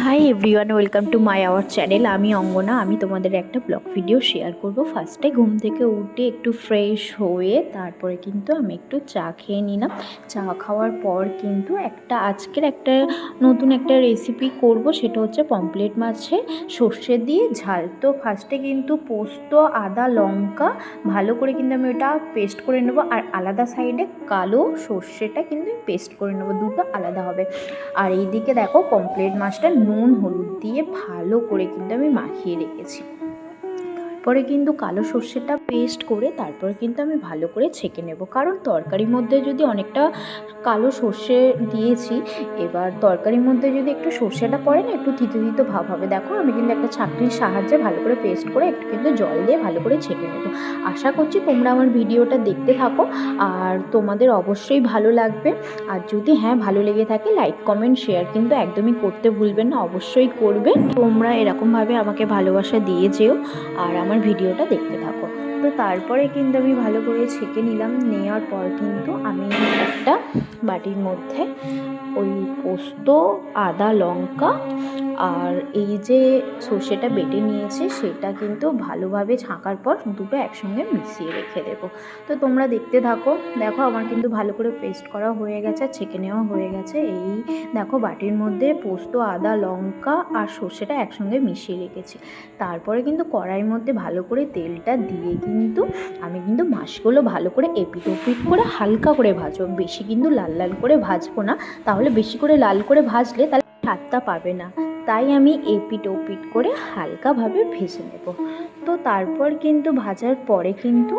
Hi everyone, welcome to my our channel. আমি অঙ্গনা। আমি তোমাদের একটা ব্লগ ভিডিও শেয়ার করব। ফার্স্টে ঘুম থেকে উঠে একটু ফ্রেশ হয়ে তারপরে কিন্তু আমি একটু চা খেয়ে নিলাম। চা খাওয়ার পর কিন্তু আজকের নতুন একটা রেসিপি করব, সেটা হচ্ছে পমফ্রেট মাছের সর্ষে দিয়ে ঝাল। তো ফার্স্টে কিন্তু পোস্ত, আদা, লঙ্কা ভালো করে কিন্তু আমি ওটা পেস্ট করে নেব, আর আলাদা সাইডে কালো সর্ষেটা কিন্তু পেস্ট করে নেব, দুটো আলাদা হবে। আর এইদিকে দেখো পমফ্রেট মাছটা নুন হলুদ দিয়ে ভালো করে কিন্তু আমি মাখিয়ে রেখেছি। তারপরে কিন্তু কালো সর্ষেটা পেস্ট করে তারপরে কিন্তু আমি ভালো করে ছেঁকে নেব, কারণ তরকারির মধ্যে যদি অনেকটা কালো সর্ষে দিয়েছি, এবার তরকারির মধ্যে যদি একটু সর্ষেটা পড়ে না, একটু তিতো তিতো ভাব হবে। দেখো আমি কিন্তু একটা ছাঁকনির সাহায্যে ভালো করে পেস্ট করে একটু কিন্তু জল দিয়ে ভালো করে ছেঁকে নেব। আশা করছি তোমরা আমার ভিডিওটা দেখতে থাকো আর তোমাদের অবশ্যই ভালো লাগবে। আর যদি ভালো লেগে থাকে, লাইক কমেন্ট শেয়ার কিন্তু একদমই করতে ভুলবেন না, অবশ্যই করবে। তোমরা এরকমভাবে আমাকে ভালোবাসা দিয়ে যেও আর আমার ভিডিওটা দেখতে থাকো। তো তারপরে কিন্তু আমি ভালো করে ছেঁকে নিলাম। নেওয়ার পর কিন্তু আমি একটা বাটির মধ্যে ওই পোস্ত, আদা, লঙ্কা আর এই যে সর্ষেটা বেটে নিয়েছে সেটা কিন্তু ভালোভাবে ছাঁকার পর দুটো একসঙ্গে মিশিয়ে রেখে দেবো। তো তোমরা দেখতে থাকো। দেখো আমার কিন্তু ভালো করে পেস্ট করা হয়ে গেছে, ছেঁকে নেওয়া হয়ে গেছে। এই দেখো বাটির মধ্যে পোস্ত, আদা, লঙ্কা আর সর্ষেটা একসঙ্গে মিশিয়ে রেখেছি। তারপরে কিন্তু কড়াইয়ের মধ্যে ভালো করে তেলটা দিয়ে কিন্তু আমি কিন্তু মাছগুলো ভালো করে এপিট ওপিট করে হালকা করে ভাজবো, বেশি কিন্তু লাল লাল করে ভাজবো না, তাহলে বেশি করে লাল করে ভাজলে তাহলে স্বাদটা পাবে না। তাই আমি এপিট ওপিট করে হালকাভাবে ভেজে নেব। তো তারপর কিন্তু ভাজার পরে কিন্তু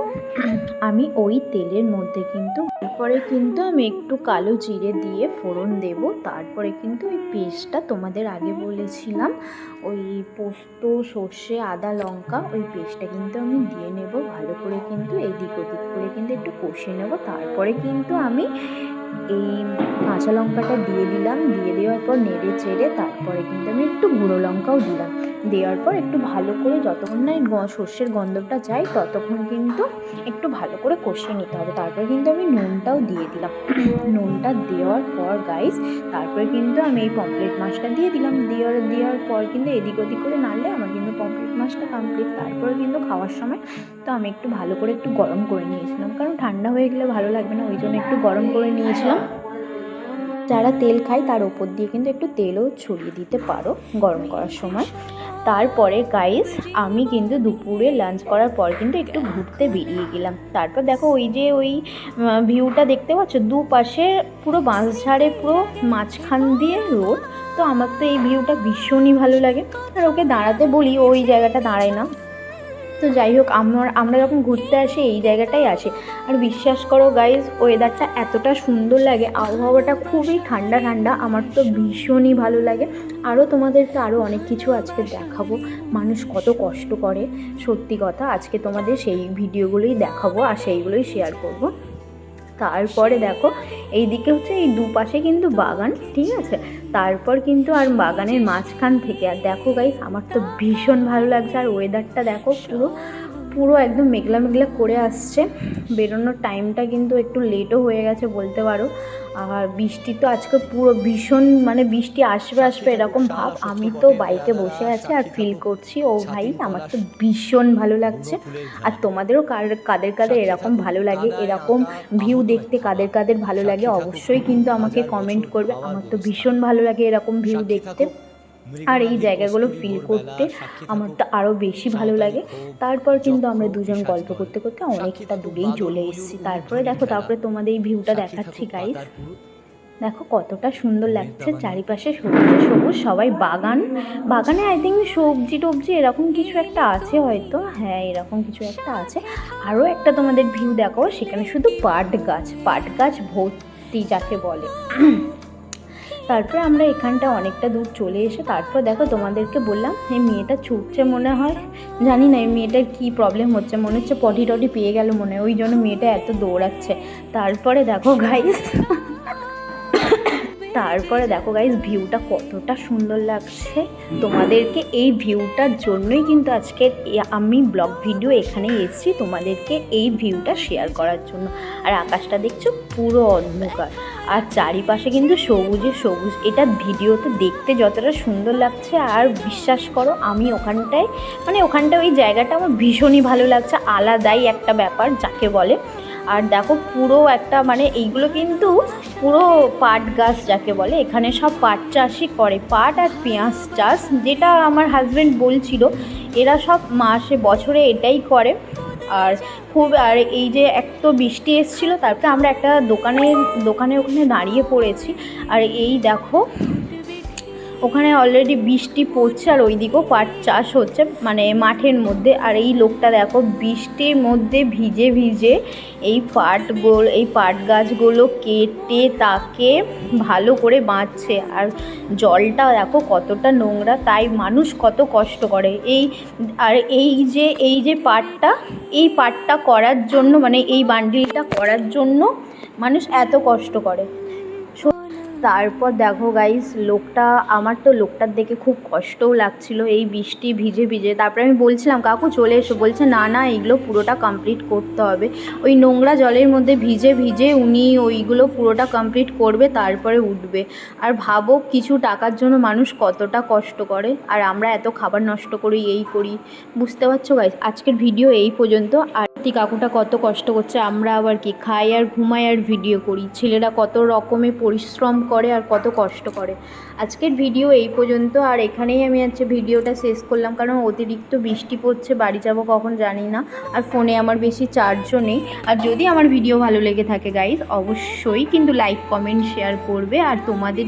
আমি ওই তেলের মধ্যে কিন্তু আমি একটু কালো জিরে দিয়ে ফোড়ন দেব। তারপরে কিন্তু ওই পেস্টটা তোমাদের আগে বলেছিলাম, ওই পোস্ত, সর্ষে, আদা, লঙ্কা, ওই পেস্টটা কিন্তু আমি দিয়ে নেব। ভালো করে কিন্তু এদিক ওদিক করে কিন্তু একটু কষিয়ে নেব। তারপরে কিন্তু আমি এই কাঁচা লঙ্কাটা দিয়ে দিলাম। দিয়ে দেওয়ার পর নেড়ে চেড়ে তারপরে কিন্তু আমি একটু গুঁড়ো লঙ্কাও দিলাম। দেওয়ার পর একটু ভালো করে যতক্ষণ না এই সর্ষের গন্ধটা যায় ততক্ষণ কিন্তু একটু ভালো করে কষিয়ে নিতে হবে। তারপরে কিন্তু আমি নুনটাও দিয়ে দিলাম। নুনটা দেওয়ার পর গাইস তারপরে কিন্তু আমি এই পমফ্রেট মাছটা দিয়ে দিলাম। দেওয়ার পর কিন্তু এদিক ওদিক করে নাড়লে আমার কিন্তু পমফ্রেট মাছটা কমপ্লিট। তারপরে কিন্তু খাওয়ার সময় তো আমি একটু ভালো করে একটু গরম করে নিয়েছিলাম, কারণ ঠান্ডা হয়ে গেলে ভালো লাগবে না, ওই জন্য একটু গরম করে নিয়েছিলাম। যারা তেল খায় তার ওপর দিয়ে কিন্তু একটু তেলও ছড়িয়ে দিতে পারো গরম করার সময়। তারপরে গাইস আমি কিন্তু দুপুরে লাঞ্চ করার পর কিন্তু একটু ঘুরতে বেরিয়ে গেলাম। তারপর দেখো ওই যে ওই ভিউটা দেখতে পাচ্ছ, দুপাশে পুরো বাঁশঝাড়ে পুরো মাঝখান দিয়ে রোড। তো আমার তো এই ভিউটা ভীষণই ভালো লাগে, আর ওকে দাঁড়াতে বলি ওই জায়গাটা দাঁড়ায় না। তো যাই হোক, আমরা যখন ঘুরতে আসি এই জায়গাটাই আসি। আর বিশ্বাস করো গাইজ, ওয়েদারটা এতটা সুন্দর লাগে, আবহাওয়াটা খুবই ঠান্ডা ঠান্ডা, আমার তো ভীষণই ভালো লাগে। আরও তোমাদেরকে আরও অনেক কিছু আজকে দেখাবো, মানুষ কত কষ্ট করে, সত্যি কথা। আজকে তোমাদের সেই ভিডিওগুলোই দেখাবো আর সেইগুলোই শেয়ার করব। তারপরে দেখো এইদিকে হচ্ছে এই দুপাশে কিন্তু বাগান, ঠিক আছে। তারপর কিন্তু আর বাগানের মাঝখান থেকে আর দেখো গাইস আমার তো ভীষণ ভালো লাগছে। আর ওয়েদারটা দেখো পুরো পুরো একদম মেঘলা মেঘলা করে আসছে। বেরোনোর টাইমটা কিন্তু একটু লেটও হয়ে গেছে বলতে পারো। আর বৃষ্টি তো আজকে পুরো ভীষণ, মানে বৃষ্টি আসবে আসবে এরকম ভাব। আমি তো বাইকে বসে আছি আর ফিল করছি, ও ভাই আমার তো ভীষণ ভালো লাগছে। আর তোমাদেরও কাদের কাদের এরকম ভালো লাগে, এরকম ভিউ দেখতে কাদের কাদের ভালো লাগে, অবশ্যই কিন্তু আমাকে কমেন্ট করবে। আমার তো ভীষণ ভালো লাগে এরকম ভিউ দেখতে, আর এই জায়গাগুলো ফিল করতে আমার তো আরও বেশি ভালো লাগে। তারপর কিন্তু আমরা দুজন গল্প করতে করতে অনেকটা দূরেই চলে এসেছি। তারপরে তোমাদের এই ভিউটা দেখাচ্ছি গাইস। দেখো কতটা সুন্দর লাগছে, চারিপাশে সবুজ সবুজ, সবাই বাগানে আই থিঙ্ক সবজি টবজি এরকম কিছু একটা আছে হয়তো, এরকম কিছু একটা আছে। আরও একটা তোমাদের ভিউ দেখাবো, সেখানে শুধু পাট গাছ ভর্তি যাকে বলে। তারপরে আমরা এখানটা অনেকটা দূর চলে এসে তারপর দেখো তোমাদেরকে বললাম এই মেয়েটা ছুটছে মনে হয়, জানি না এই মেয়েটার কী প্রবলেম হচ্ছে, মনে হচ্ছে পটি টটি পেয়ে গেল মনে হয়, ওই জন্য মেয়েটা এত দৌড়াচ্ছে। তারপরে দেখো গাইস তারপরে দেখো গাইস ভিউটা কতটা সুন্দর লাগছে তোমাদেরকে। এই ভিউটার জন্যই কিন্তু আজকে আমি ব্লগ ভিডিও এখানে এসেছি, তোমাদেরকে এই ভিউটা শেয়ার করার জন্য। আর আকাশটা দেখছো পুরো অন্ধকার, আর চারিপাশে কিন্তু সবুজে সবুজ। এটা ভিডিওতে দেখতে যতটা সুন্দর লাগছে, আর বিশ্বাস করো আমি ওখানটায় ওই জায়গাটা আমার ভীষণই ভালো লাগছে, আলাদাই একটা ব্যাপার যাকে বলে। আর দেখো পুরো একটা এইগুলো কিন্তু পুরো পাট গাছ যাকে বলে, এখানে সব পাট চাষই করে, পাট আর পেঁয়াজ চাষ, যেটা আমার হাজব্যান্ড বলছিল এরা সব বছরে এটাই করে। আর এই যে এক তো বৃষ্টি এসেছিলো, তারপরে আমরা একটা দোকানে ওখানে দাঁড়িয়ে পড়েছি। আর এই দেখো ওখানে অলরেডি বৃষ্টি পড়ছে, আর ওই দিকেও পাট চাষ হচ্ছে মাঠের মধ্যে। আর এই লোকটা দেখো বৃষ্টির মধ্যে ভিজে ভিজে এই পাট গাছগুলো কেটে তাকে ভালো করে বাঁধছে। আর জলটা দেখো কতটা নোংরা, তাই মানুষ কত কষ্ট করে। এই যে পাটটা করার জন্য এই বান্ডিলটা করার জন্য মানুষ এত কষ্ট করে। তারপর দেখো গাইস আমার তো লোকটার দেখে খুব কষ্টও লাগছিল, এই বৃষ্টি ভিজে ভিজে। তারপরে আমি বলছিলাম কাকু চলে এসো, বলছে না না এইগুলো পুরোটা কমপ্লিট করতে হবে। ওই নোংরা জলের মধ্যে ভিজে ভিজে উনি ওইগুলো পুরোটা কমপ্লিট করবে, তারপরে উঠবে। আর ভাবো কিছু টাকার জন্য মানুষ কতটা কষ্ট করে, আর আমরা এত খাবার নষ্ট করি, এই করি। বুঝতে পারছো গাইস, আজকের ভিডিও এই পর্যন্ত। আর কাকুটা কত কষ্ট করছে, আমরা আবার কি খাই আর ঘুমাই আর ভিডিও করি। ছেলেরা কত রকমের পরিশ্রম করে আর কত কষ্ট করে। আজকের ভিডিও এই পর্যন্ত, আর এখানেই আমি ভিডিওটা শেষ করলাম, কারণ অতিরিক্ত বৃষ্টি পড়ছে, বাড়ি যাব কখন জানি না, আর ফোনে আমার বেশি চার্জও নেই। আর যদি আমার ভিডিও ভালো লেগে থাকে গাইস অবশ্যই কিন্তু লাইক কমেন্ট শেয়ার করবে, আর তোমাদের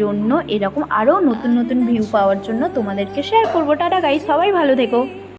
জন্য এরকম আরও নতুন নতুন ভিউ পাওয়ার জন্য তোমাদেরকে শেয়ার করবো। টাটা গাইস, সবাই ভালো থেকো।